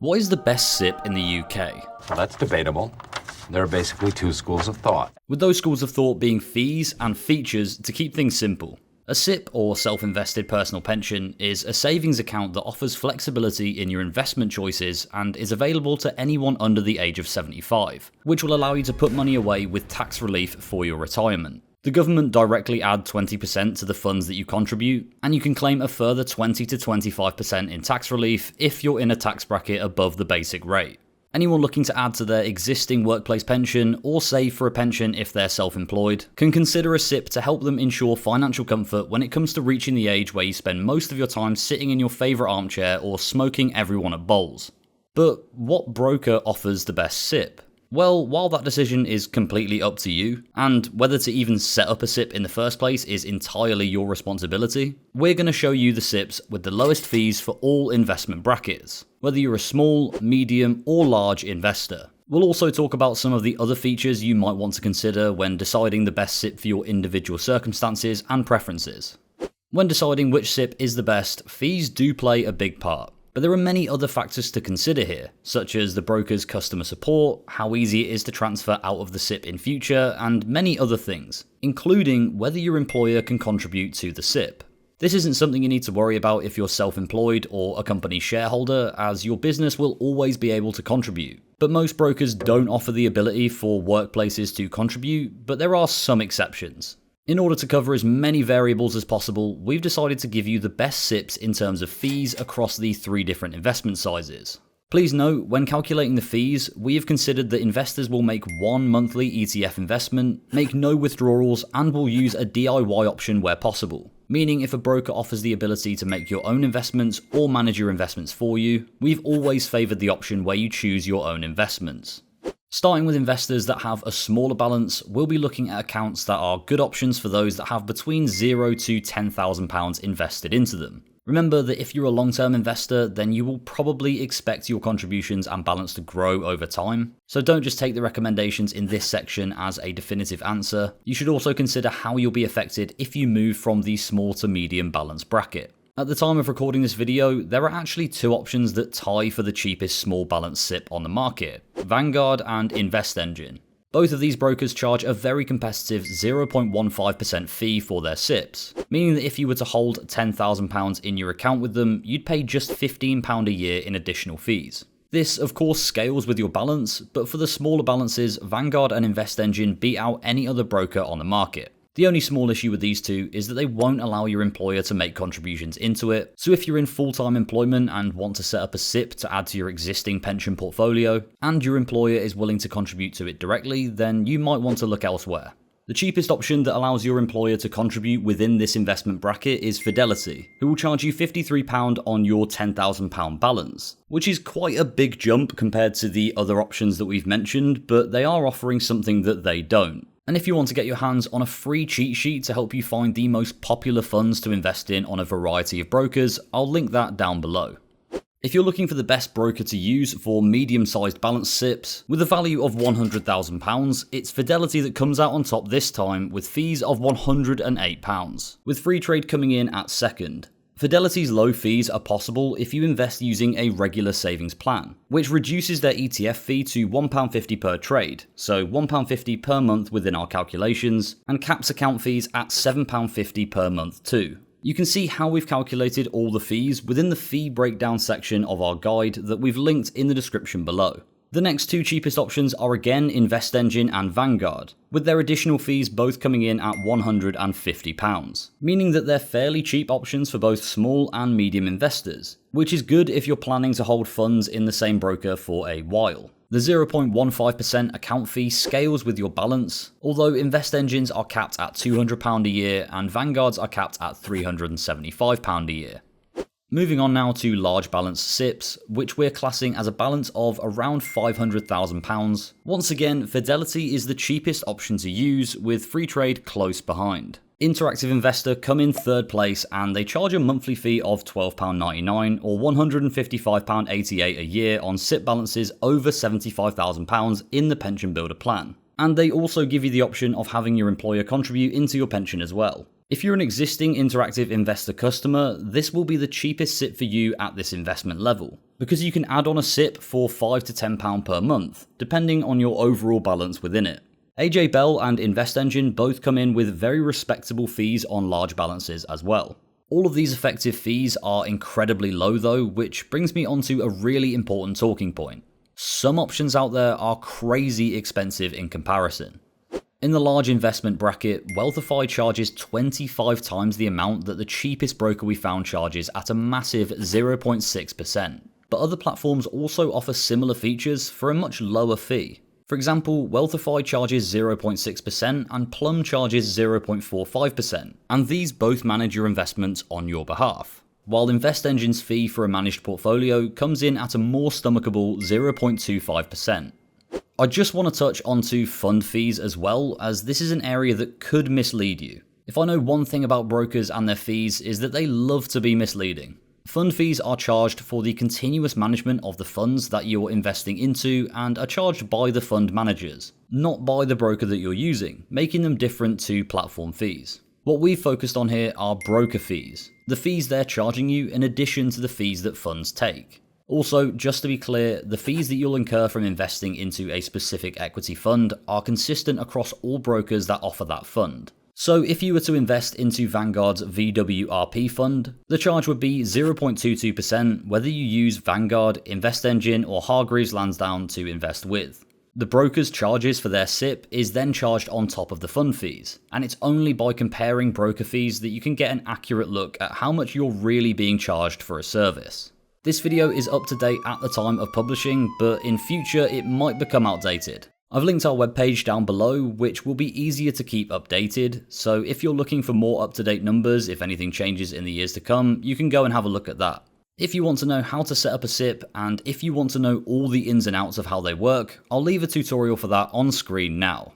What is the best SIPP in the UK? Well, that's debatable. There are basically two schools of thought. With those schools of thought being fees and features to keep things simple. A SIPP, or self-invested personal pension, is a savings account that offers flexibility in your investment choices and is available to anyone under the age of 75, which will allow you to put money away with tax relief for your retirement. The government directly add 20% to the funds that you contribute, and you can claim a further 20 to 25% in tax relief if you're in a tax bracket above the basic rate. Anyone looking to add to their existing workplace pension or save for a pension if they're self-employed can consider a SIPP to help them ensure financial comfort when it comes to reaching the age where you spend most of your time sitting in your favourite armchair or smoking everyone at bowls. But what broker offers the best SIPP? Well, while that decision is completely up to you, and whether to even set up a SIPP in the first place is entirely your responsibility, we're going to show you the SIPPs with the lowest fees for all investment brackets, whether you're a small, medium, or large investor. We'll also talk about some of the other features you might want to consider when deciding the best SIPP for your individual circumstances and preferences. When deciding which SIPP is the best, fees do play a big part. But there are many other factors to consider here, such as the broker's customer support, how easy it is to transfer out of the SIPP in future, and many other things, including whether your employer can contribute to the SIPP. This isn't something you need to worry about if you're self-employed or a company shareholder, as your business will always be able to contribute. But most brokers don't offer the ability for workplaces to contribute, but there are some exceptions. In order to cover as many variables as possible, we've decided to give you the best SIPPs in terms of fees across the 3 different investment sizes. Please note, when calculating the fees, we have considered that investors will make one monthly ETF investment, make no withdrawals, and will use a DIY option where possible. Meaning if a broker offers the ability to make your own investments or manage your investments for you, we've always favoured the option where you choose your own investments. Starting with investors that have a smaller balance, we'll be looking at accounts that are good options for those that have between £0 to £10,000 invested into them. Remember that if you're a long-term investor, then you will probably expect your contributions and balance to grow over time. So don't just take the recommendations in this section as a definitive answer. You should also consider how you'll be affected if you move from the small to medium balance bracket. At the time of recording this video, there are actually 2 options that tie for the cheapest small balance SIPP on the market, Vanguard and InvestEngine. Both of these brokers charge a very competitive 0.15% fee for their SIPPs, meaning that if you were to hold £10,000 in your account with them, you'd pay just £15 a year in additional fees. This, of course, scales with your balance, but for the smaller balances, Vanguard and InvestEngine beat out any other broker on the market. The only small issue with these 2 is that they won't allow your employer to make contributions into it, so if you're in full-time employment and want to set up a SIPP to add to your existing pension portfolio, and your employer is willing to contribute to it directly, then you might want to look elsewhere. The cheapest option that allows your employer to contribute within this investment bracket is Fidelity, who will charge you £53 on your £10,000 balance, which is quite a big jump compared to the other options that we've mentioned, but they are offering something that they don't. And if you want to get your hands on a free cheat sheet to help you find the most popular funds to invest in on a variety of brokers, I'll link that down below. If you're looking for the best broker to use for medium-sized balance SIPPs with a value of £100,000, it's Fidelity that comes out on top this time with fees of £108, with free trade coming in at second. Fidelity's low fees are possible if you invest using a regular savings plan, which reduces their ETF fee to £1.50 per trade, so £1.50 per month within our calculations, and caps account fees at £7.50 per month too. You can see how we've calculated all the fees within the fee breakdown section of our guide that we've linked in the description below. The next 2 cheapest options are again InvestEngine and Vanguard, with their additional fees both coming in at £150, meaning that they're fairly cheap options for both small and medium investors, which is good if you're planning to hold funds in the same broker for a while. The 0.15% account fee scales with your balance, although InvestEngines are capped at £200 a year and Vanguards are capped at £375 a year. Moving on now to large balance SIPPs, which we're classing as a balance of around £500,000. Once again, Fidelity is the cheapest option to use, with free trade close behind. Interactive Investor come in 3rd place and they charge a monthly fee of £12.99 or £155.88 a year on SIPP balances over £75,000 in the Pension Builder plan. And they also give you the option of having your employer contribute into your pension as well. If you're an existing Interactive Investor customer, this will be the cheapest SIPP for you at this investment level, because you can add on a SIPP for £5 to £10 per month, depending on your overall balance within it. AJ Bell and InvestEngine both come in with very respectable fees on large balances as well. All of these effective fees are incredibly low though, which brings me onto a really important talking point. Some options out there are crazy expensive in comparison. In the large investment bracket, Wealthify charges 25 times the amount that the cheapest broker we found charges at a massive 0.6%. But other platforms also offer similar features for a much lower fee. For example, Wealthify charges 0.6% and Plum charges 0.45%, and these both manage your investments on your behalf. While InvestEngine's fee for a managed portfolio comes in at a more stomachable 0.25%. I just want to touch onto fund fees as well, as this is an area that could mislead you. If I know one thing about brokers and their fees is that they love to be misleading. Fund fees are charged for the continuous management of the funds that you're investing into and are charged by the fund managers, not by the broker that you're using, making them different to platform fees. What we've focused on here are broker fees, the fees they're charging you in addition to the fees that funds take. Also, just to be clear, the fees that you'll incur from investing into a specific equity fund are consistent across all brokers that offer that fund. So if you were to invest into Vanguard's VWRP fund, the charge would be 0.22% whether you use Vanguard, InvestEngine or Hargreaves Lansdown to invest with. The broker's charges for their SIPP is then charged on top of the fund fees, and it's only by comparing broker fees that you can get an accurate look at how much you're really being charged for a service. This video is up to date at the time of publishing, but in future it might become outdated. I've linked our webpage down below, which will be easier to keep updated, so if you're looking for more up-to-date numbers if anything changes in the years to come, you can go and have a look at that. If you want to know how to set up a SIPP, and if you want to know all the ins and outs of how they work, I'll leave a tutorial for that on screen now.